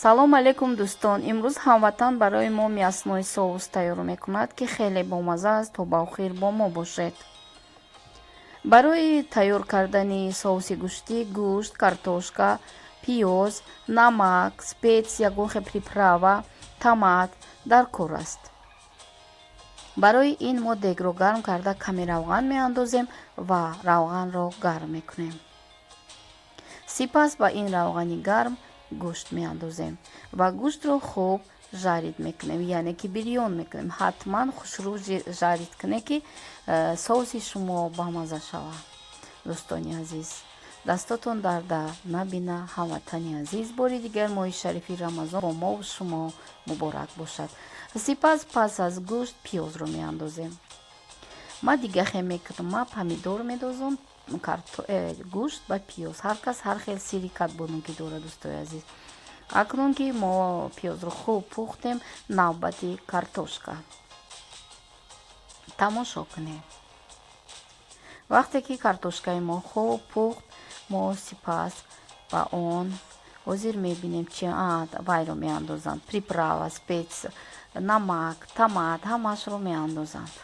салом алейкум дӯстон. Имрӯз ҳамватан барои мо мясной соус тайёр мекунад, ки хеле бомазза аст. То ба охир бо мо бошед. Барои тайёр кардани соуси гӯшти гӯшт, картошка, пиёз, намак, специя, ягон приправа, томат дар кор аст. барои ин мо дегро гарм карда каме равған меандозем ва равғанро гарм мекунем. сипас ба ин равғани гарм гӯшт меандозем ва гӯштро хуб жарид мекунем, яъне ки бирён мекунем. ҳатман хушрӯ жарид кунем, ки соуси шумо бамаза шавад. дӯстони азиз, дастотон дарда набина. ҳамватани азиз, бори дигар моҳи шарифи рамазон бо мову шумо муборак бошад. сипас пас аз гӯшт пиёзро меандозем. ма дигахе мекунам, ма помидор медозам, гӯшт ба пиёз. ҳар кас ҳар хел сири катбонуки дорад. дӯстои азиз, акнун ки мо пиёзро хуб пухтем, навбати картошка. тамошо кунем. вақте ки картошкаи мо хуб пухт, мо сипас ба он ҳозир мебинем чи вайро меандозанд. приправа, специя, намак, томат, ҳамашро меандозанд.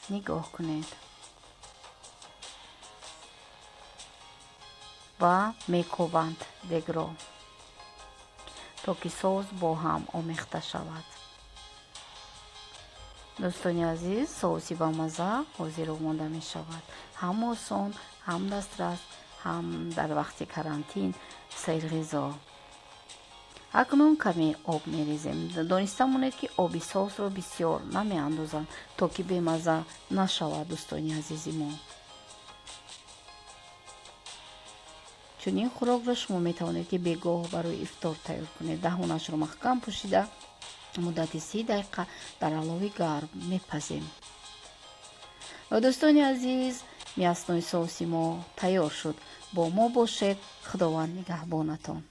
нигоҳ кунед ва мекобанд дегро, то ки соус бо ҳам омехта шавад. дӯстони азиз, соуси бамазза ҳозир омода мешавад. ҳам осон, ҳам дастрас, ҳам дар вақти карантин сайрғизо. акнун каме об мерезем. дониста монед, ки оби соусро бисёр намеандозанд, то ки бемазза нашавад. дӯстони азизи мо, чунин хӯрокро шумо метавонед ки бегоҳ барои ифтор тайёр кунед. даҳонашро маҳкам пӯшида муддати 30 дақиқа дар алови гарм мепазем. дӯстони азиз, мясной соуси мо тайёр шуд. бо мо бошед. худованд нигаҳбонатон.